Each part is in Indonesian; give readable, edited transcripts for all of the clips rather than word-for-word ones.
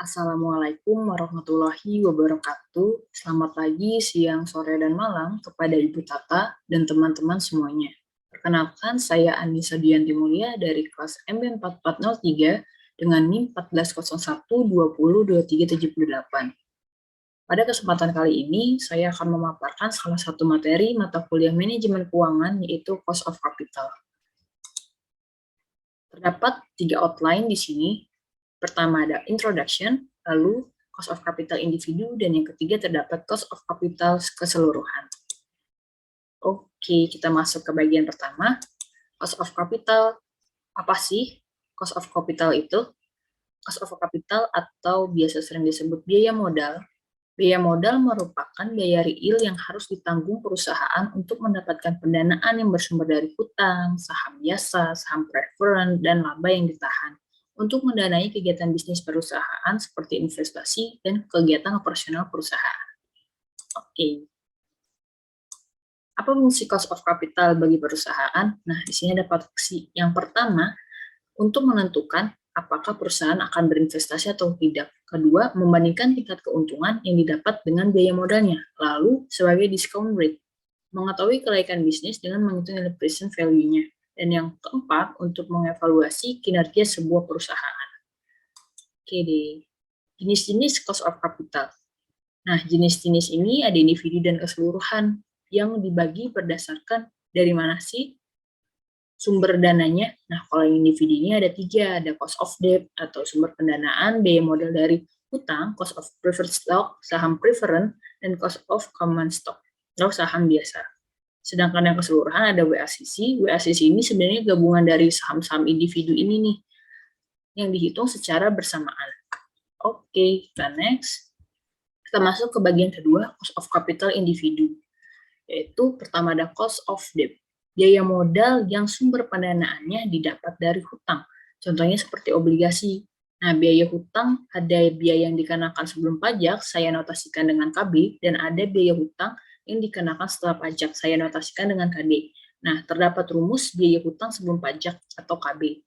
Assalamualaikum warahmatullahi wabarakatuh. Selamat pagi, siang, sore, dan malam kepada Ibu Tata dan teman-teman semuanya. Perkenalkan, saya Anissa Dianti Mulia dari kelas MB 4403 dengan NIM 1401202378. Pada kesempatan kali ini, saya akan memaparkan salah satu materi mata kuliah manajemen keuangan, yaitu Cost of Capital. Terdapat 3 outline di sini. Pertama ada introduction, lalu cost of capital individu, dan yang ketiga terdapat cost of capital keseluruhan. Oke, kita masuk ke bagian pertama. Cost of capital, apa sih cost of capital itu? Cost of capital atau biasa sering disebut biaya modal. Biaya modal merupakan biaya real yang harus ditanggung perusahaan untuk mendapatkan pendanaan yang bersumber dari hutang, saham biasa, saham preferen, dan laba yang ditahan untuk mendanai kegiatan bisnis perusahaan seperti investasi dan kegiatan operasional perusahaan. Oke. Apa fungsi cost of capital bagi perusahaan? Nah, di sini ada fungsi. Yang pertama, untuk menentukan apakah perusahaan akan berinvestasi atau tidak. Kedua, membandingkan tingkat keuntungan yang didapat dengan biaya modalnya. Lalu, sebagai discount rate, mengetahui kelaikan bisnis dengan menghitung nilai present value-nya. Dan yang keempat, untuk mengevaluasi kinerja sebuah perusahaan. Oke deh, jenis-jenis cost of capital. Nah, jenis-jenis ini ada individu dan keseluruhan yang dibagi berdasarkan dari mana sih sumber dananya. Nah, kalau yang individunya ada 3, ada cost of debt atau sumber pendanaan, biaya modal dari hutang, cost of preferred stock, saham preferen, dan cost of common stock, atau saham biasa. Sedangkan yang keseluruhan ada WACC. WACC ini sebenarnya gabungan dari saham-saham individu ini nih, yang dihitung secara bersamaan. Oke, kita next. Kita masuk ke bagian kedua, cost of capital individu. Yaitu pertama ada cost of debt. Biaya modal yang sumber pendanaannya didapat dari hutang. Contohnya seperti obligasi. Nah, biaya hutang ada biaya yang dikenakan sebelum pajak, saya notasikan dengan KB, dan ada biaya hutang yang dikenakan setelah pajak, saya notasikan dengan KD. Nah, terdapat rumus biaya hutang sebelum pajak atau KB.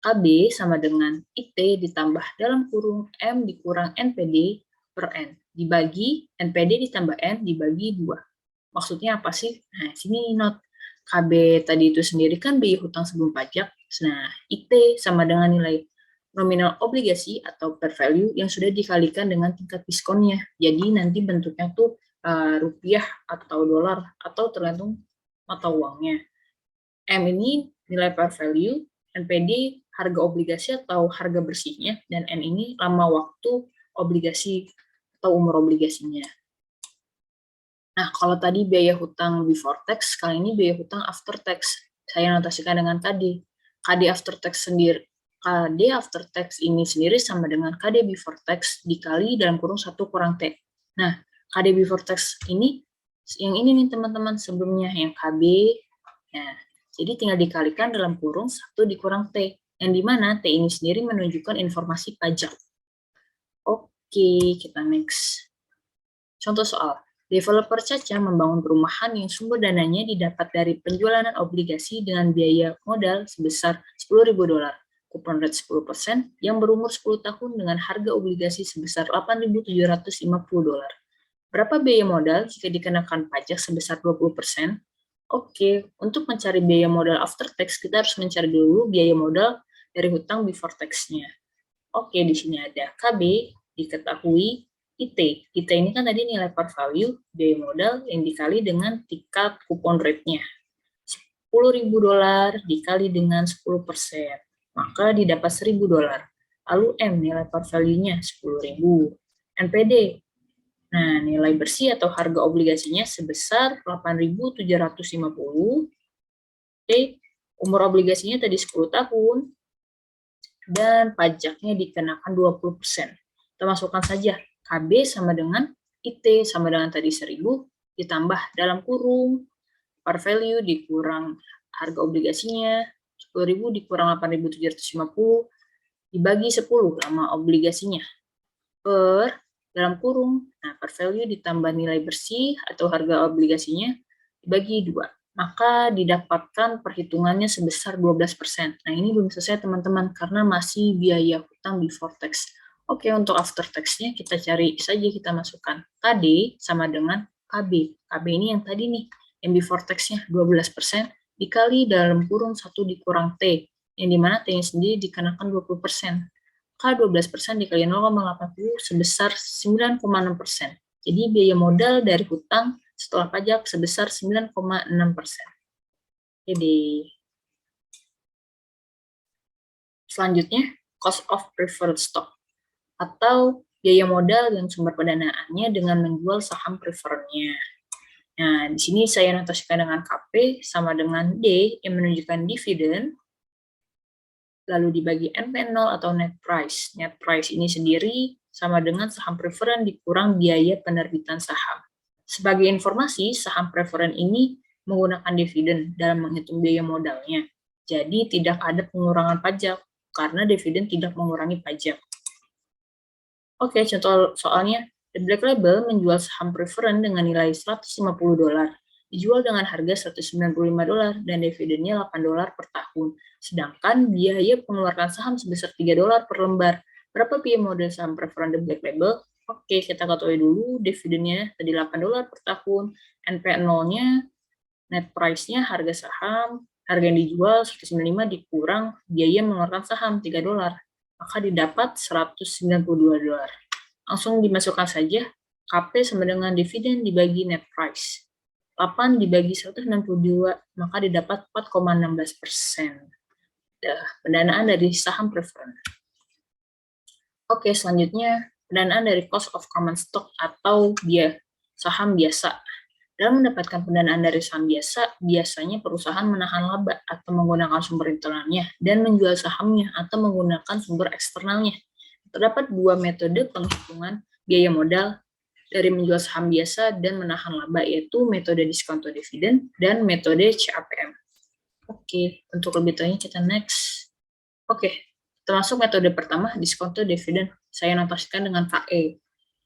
KB sama dengan IT ditambah dalam kurung M dikurang NPD per N, dibagi NPD ditambah N dibagi 2. Maksudnya apa sih? Nah, sini note. KB tadi itu sendiri kan biaya hutang sebelum pajak. Nah, IT sama dengan nilai nominal obligasi atau per value yang sudah dikalikan dengan tingkat diskonnya. Jadi nanti bentuknya tuh rupiah atau dolar atau tergantung mata uangnya. M ini nilai per value, NPD harga obligasi atau harga bersihnya, dan N ini lama waktu obligasi atau umur obligasinya. Nah, kalau tadi biaya hutang before tax, kali ini biaya hutang after tax. Saya notasikan dengan KD. KD after tax sendiri, KD after tax ini sendiri sama dengan KD before tax dikali dalam kurung 1 kurang T. Nah, KD before tax ini, yang ini nih teman-teman sebelumnya, yang KB. Nah, jadi tinggal dikalikan dalam kurung 1 dikurang T. Yang dimana T ini sendiri menunjukkan informasi pajak. Oke, kita next. Contoh soal. Developer Caca membangun perumahan yang sumber dananya didapat dari penjualan obligasi dengan biaya modal sebesar $10.000, kupon rate 10%, yang berumur 10 tahun dengan harga obligasi sebesar $8.750. Berapa biaya modal jika dikenakan pajak sebesar 20%? Oke, untuk mencari biaya modal after tax, kita harus mencari dulu biaya modal dari hutang before tax-nya. Oke, di sini ada KB, diketahui IT. IT ini kan tadi nilai par value, biaya modal yang dikali dengan tingkat kupon rate-nya. $10.000 dikali dengan 10%, maka didapat $1.000. Lalu M, nilai par value-nya 10.000. NPD, nah nilai bersih atau harga obligasinya sebesar 8.750. Oke, umur obligasinya tadi 10 tahun, dan pajaknya dikenakan 20%. Kita masukkan saja KB sama dengan IT sama dengan tadi 1.000 ditambah dalam kurung par value dikurang harga obligasinya 10.000 dikurang 8.750 dibagi 10 lama obligasinya per dalam kurung. Nah, par value ditambah nilai bersih atau harga obligasinya dibagi 2. Maka didapatkan perhitungannya sebesar 12%. Nah, ini belum selesai teman-teman karena masih biaya hutang before tax. Oke, untuk after tax-nya kita cari saja, kita masukkan KD sama dengan KB. KB ini yang tadi nih, yang before tax-nya 12% dikali dalam kurung 1 dikurang T, yang dimana T-nya sendiri dikenakan 20%. K 12% dikali 0,80 sebesar 9,6%. Jadi biaya modal dari hutang setelah pajak sebesar 9,6%. Jadi selanjutnya, cost of preferred stock atau biaya modal dan sumber pendanaannya dengan menjual saham preferrednya. Nah, di sini saya notasikan dengan KP sama dengan D yang menunjukkan dividen, lalu dibagi NP0 atau net price. Net price ini sendiri sama dengan saham preferen dikurang biaya penerbitan saham. Sebagai informasi, saham preferen ini menggunakan dividen dalam menghitung biaya modalnya. Jadi tidak ada pengurangan pajak karena dividen tidak mengurangi pajak. Oke, contoh soalnya, The Black Label menjual saham preferen dengan nilai $150, dijual dengan harga $195 dan dividennya $8 per tahun. Sedangkan biaya pengeluaran saham sebesar $3 per lembar. Berapa biaya modal saham preferen The Black Label? Oke, kita ketahui dulu dividennya tadi $8 per tahun, NP0-nya, net price-nya harga saham, harga yang dijual 195 dikurang biaya mengeluarkan saham $3. Maka didapat $192. Langsung dimasukkan saja, KP sama dengan dividen dibagi net price. 8 dibagi 162, maka didapat 4,16%. Pendanaan dari saham preferen. Oke, selanjutnya pendanaan dari cost of common stock atau saham biasa. Dalam mendapatkan pendanaan dari saham biasa, biasanya perusahaan menahan laba atau menggunakan sumber internalnya dan menjual sahamnya atau menggunakan sumber eksternalnya. Terdapat dua metode penghitungan biaya modal dari menjual saham biasa dan menahan laba, yaitu metode diskonto dividen dan metode CAPM. Oke, untuk lebih detailnya kita next. Oke, termasuk metode pertama, diskonto dividen, saya notasikan dengan KE.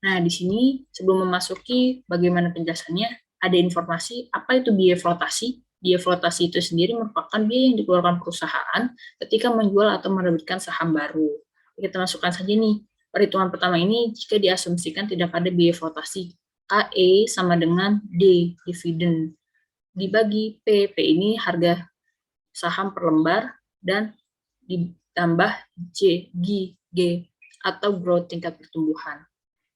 Nah, di sini sebelum memasuki bagaimana penjelasannya, ada informasi apa itu biaya flotasi. Biaya flotasi itu sendiri merupakan biaya yang dikeluarkan perusahaan ketika menjual atau menerbitkan saham baru. Kita masukkan saja nih, perhitungan pertama ini jika diasumsikan tidak ada biaya flotasi. KE sama dengan D, dividen, dibagi P. P ini harga saham per lembar, dan ditambah G, G atau growth tingkat pertumbuhan.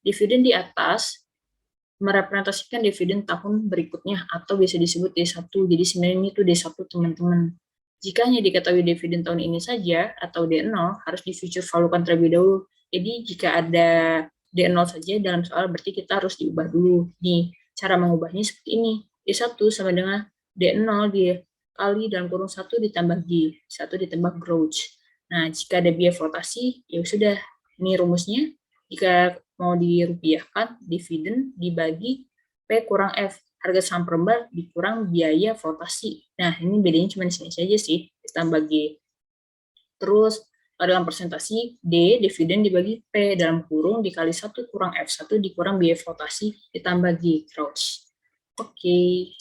Dividen di atas merepresentasikan dividen tahun berikutnya atau bisa disebut D1. Jadi sebenarnya ini tuh D1 teman-teman. Jika hanya diketahui dividen tahun ini saja atau D0 harus di future valuekan terlebih dahulu. Jadi jika ada D0 saja dalam soal berarti kita harus diubah dulu. Nih, cara mengubahnya seperti ini. D1 sama dengan D0 dikali dalam kurung 1 ditambah G. 1 ditambah growth. Nah, jika ada biaya flotasi, ya sudah. Ini rumusnya. Jika mau dirupiahkan, dividen dibagi P kurang F, harga saham per lembar dikurang biaya flotasi. Nah, ini bedanya cuma di sini saja sih, ditambah G. Terus, dalam presentasi, D, dividen dibagi P dalam kurung dikali 1 kurang F1 dikurang biaya flotasi ditambah G, growth. Oke.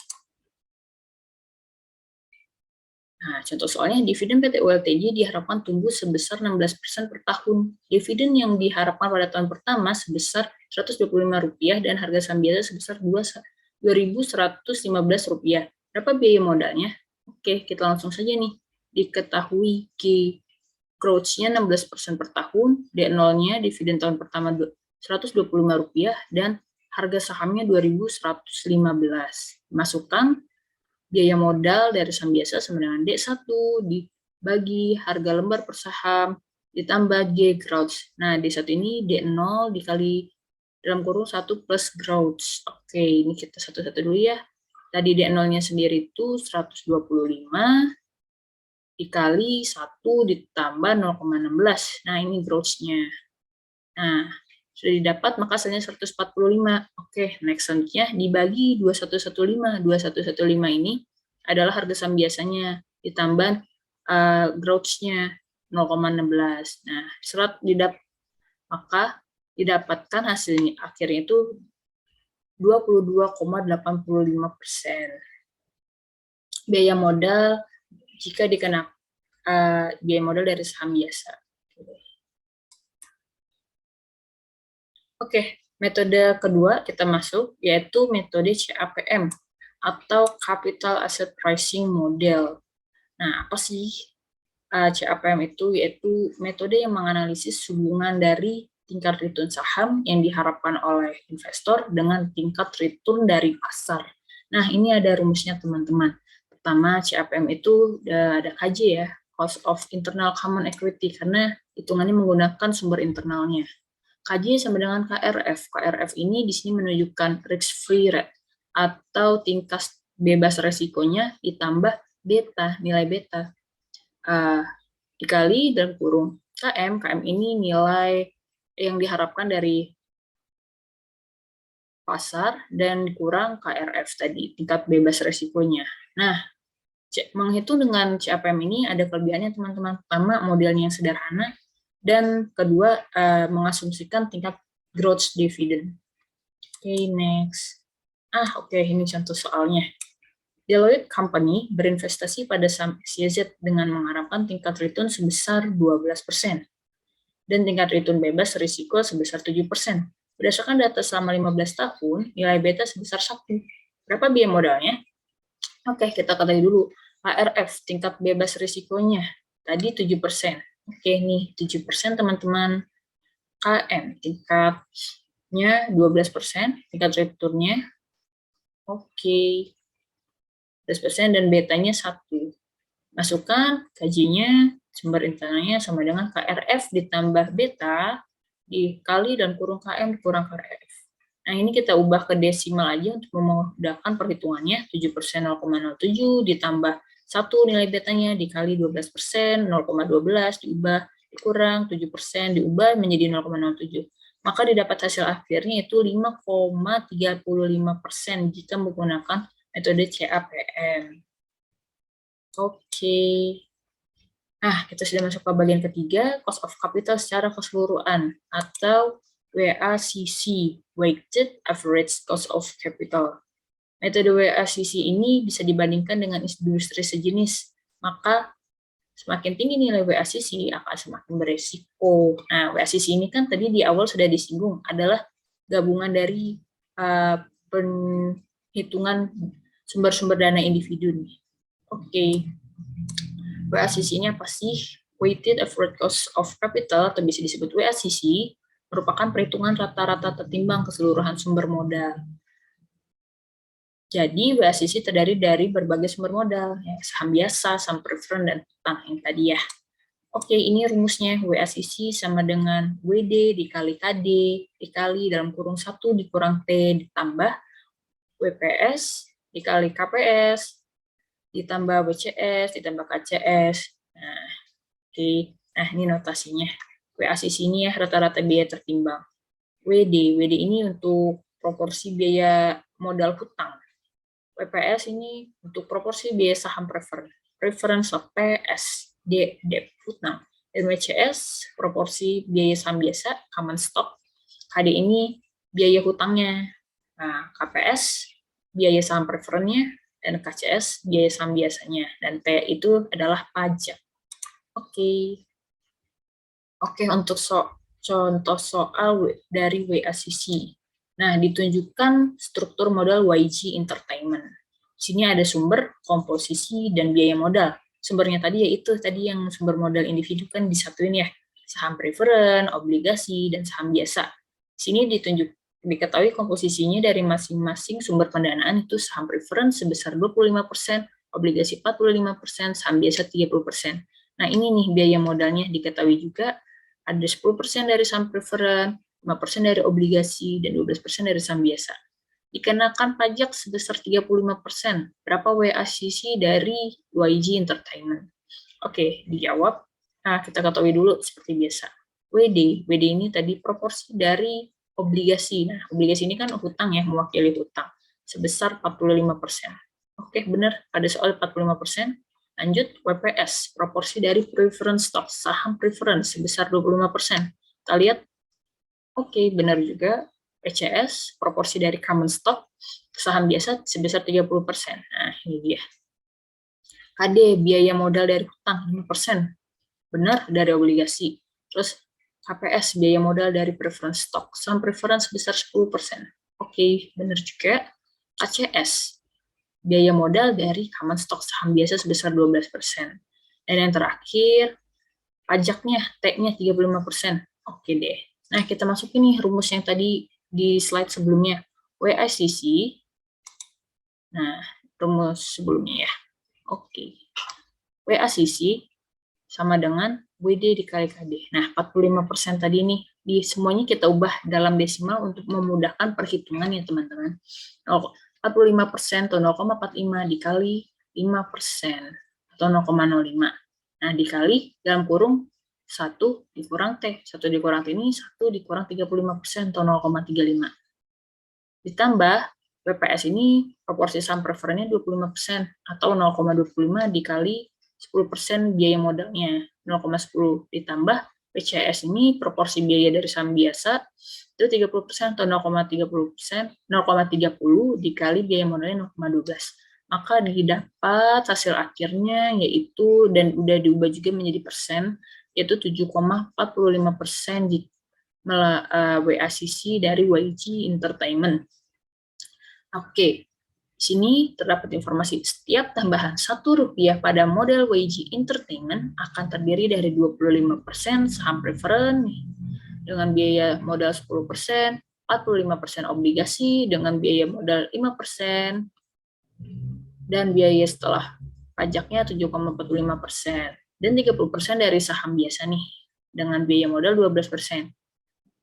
Nah, contoh soalnya dividen PT ULTJ diharapkan tumbuh sebesar 16% per tahun. Dividen yang diharapkan pada tahun pertama sebesar Rp125 dan harga saham biasa sebesar Rp2.115. Berapa biaya modalnya? Oke, kita langsung saja nih. Diketahui growth-nya 16% per tahun, D0-nya dividen tahun pertama Rp125 dan harga sahamnya Rp2.115. Masukkan biaya modal dari saham biasa sama dengan D1 dibagi harga lembar per saham ditambah G growth. Nah, D1 ini D0 dikali dalam kurung 1 plus growth. Oke, ini kita satu-satu dulu ya. Tadi D0-nya sendiri itu 125 dikali 1 ditambah 0,16. Nah, ini growth-nya. Nah, sudah didapat, maka hasilnya 145. Oke, next selanjutnya dibagi 2115. 2115 ini adalah harga saham biasanya, ditambah growth-nya 0,16. Nah, maka didapatkan hasilnya akhirnya itu 22,85%. Biaya modal jika dikenakan biaya modal dari saham biasa. Oke, metode kedua kita masuk, yaitu metode CAPM, atau Capital Asset Pricing Model. Nah, apa sih CAPM itu? Yaitu metode yang menganalisis hubungan dari tingkat return saham yang diharapkan oleh investor dengan tingkat return dari pasar. Nah, ini ada rumusnya teman-teman. Pertama, CAPM itu ada KJ ya, Cost of Internal Common Equity, karena hitungannya menggunakan sumber internalnya. KJ sama dengan KRF. KRF ini di sini menunjukkan risk free rate atau tingkat bebas resikonya ditambah beta, nilai beta. Dikali dalam kurung KM. KM ini nilai yang diharapkan dari pasar dan dikurang KRF tadi, tingkat bebas resikonya. Nah, menghitung dengan CAPM ini ada kelebihannya teman-teman. Pertama, modelnya yang sederhana, dan kedua, mengasumsikan tingkat growth dividend. Oke, next. Oke, ini contoh soalnya. Deloitte Company berinvestasi pada saham XYZ dengan mengharapkan tingkat return sebesar 12% dan tingkat return bebas risiko sebesar 7%. Berdasarkan data selama 15 tahun, nilai beta sebesar 1. Berapa biaya modalnya? Oke, kita ketahui dulu. KRF, tingkat bebas risikonya, tadi 7%. Oke, nih 7% teman-teman. KM, tingkatnya 12%, tingkat returnnya. Oke, 12% dan betanya 1. Masukkan KJ-nya, sumber internalnya sama dengan KRF ditambah beta dikali dan kurung KM dikurang KRF. Nah, ini kita ubah ke desimal aja untuk memudahkan perhitungannya. 7% 0,07 ditambah 1 nilai betanya dikali 12%, 0,12 diubah dikurang 7% diubah menjadi 0,07. Maka didapat hasil akhirnya itu 5,35% jika menggunakan metode CAPM. Oke. Nah, kita sudah masuk ke bagian ketiga, cost of capital secara keseluruhan, atau WACC, Weighted Average Cost of Capital. Metode WACC ini bisa dibandingkan dengan industri sejenis, maka semakin tinggi nilai WACC akan semakin beresiko. Nah, WACC ini kan tadi di awal sudah disinggung, adalah gabungan dari perhitungan sumber-sumber dana individu nih. Oke. WACC-nya apa sih? Weighted Average Cost of Capital, atau bisa disebut WACC, merupakan perhitungan rata-rata tertimbang keseluruhan sumber modal. Jadi, WACC terdiri dari berbagai sumber modal, ya, saham biasa, saham preferred, dan utang yang tadi ya. Oke, ini rumusnya. WACC sama dengan WD dikali KD, dikali dalam kurung 1 dikurang T, ditambah WPS, dikali KPS, ditambah WCS, ditambah KCS. Nah, oke. Nah, ini notasinya. WACC ini ya rata-rata biaya tertimbang. WD ini untuk proporsi biaya modal hutang. WPS ini untuk proporsi biaya saham preference of PS, debt hutang. Dan WCS proporsi biaya saham biasa, common stock. KD ini biaya hutangnya. Nah, KPS biaya saham preferennya, dan KCS biaya saham biasanya, dan T itu adalah pajak. Oke, untuk contoh soal dari WACC. Nah, ditunjukkan struktur modal YG Entertainment. Di sini ada sumber, komposisi, dan biaya modal. Sumbernya tadi yaitu tadi yang sumber modal individu kan disatuin ya, saham preferen, obligasi, dan saham biasa. Di sini diketahui komposisinya dari masing-masing sumber pendanaan itu saham preferen sebesar 25%, obligasi 45%, saham biasa 30%. Nah, ini nih biaya modalnya diketahui juga ada 10% dari saham preferen, 5% dari obligasi, dan 12% dari saham biasa. Dikenakan pajak sebesar 35%. Berapa WACC dari YG Entertainment? Oke, dijawab. Nah, kita ketahui dulu seperti biasa. WD ini tadi proporsi dari obligasi. Nah, obligasi ini kan hutang ya, mewakili hutang. Sebesar 45%. Oke, benar. Ada soal 45%. Lanjut, WPS, proporsi dari preference stock, saham preference sebesar 25%. Kita lihat, oke, benar juga. PCS, proporsi dari common stock, saham biasa sebesar 30%. Nah, ini dia. KD, biaya modal dari hutang 5%. Benar, dari obligasi. Terus KPS, biaya modal dari preference stock, saham preference sebesar 10%. Oke, benar juga. KCS, biaya modal dari common stock saham biasa sebesar 12%. Dan yang terakhir, pajaknya, T-nya 35%. Oke deh. Nah, kita masukin nih rumus yang tadi di slide sebelumnya. WICC, nah, rumus sebelumnya ya. Oke. WACC sama dengan WD dikali KD. Nah, 45% tadi nih, di semuanya kita ubah dalam desimal untuk memudahkan perhitungan ya teman-teman. 45% atau 0,45 dikali 5% atau 0,05. Nah, dikali dalam kurung 1 dikurang T. 1 dikurang T ini 1 dikurang 35% atau 0,35. Ditambah WPS ini proporsi saham preferennya 25% atau 0,25 dikali 10% biaya modalnya, 0,10 ditambah PCS ini proporsi biaya dari saham biasa itu 30% atau 0,30 dikali biaya modalnya 0,12. Maka didapat hasil akhirnya yaitu, dan udah diubah juga menjadi persen, yaitu 7,45% WACC dari YG Entertainment. Oke. Di sini terdapat informasi setiap tambahan Rp1 pada model YG Entertainment akan terdiri dari 25% saham preferen dengan biaya modal 10%, 45% obligasi dengan biaya modal 5%, dan biaya setelah pajaknya 7,45%, dan 30% dari saham biasa nih dengan biaya modal 12%.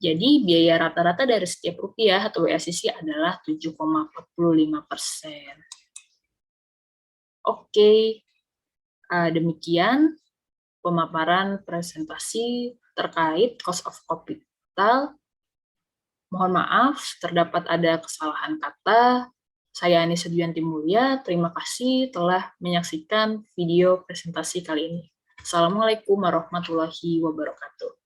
Jadi, biaya rata-rata dari setiap rupiah atau WACC adalah 7,45%. Oke, demikian pemaparan presentasi terkait cost of capital. Mohon maaf, terdapat ada kesalahan kata. Saya Anissa Duyanti Mulya, terima kasih telah menyaksikan video presentasi kali ini. Assalamualaikum warahmatullahi wabarakatuh.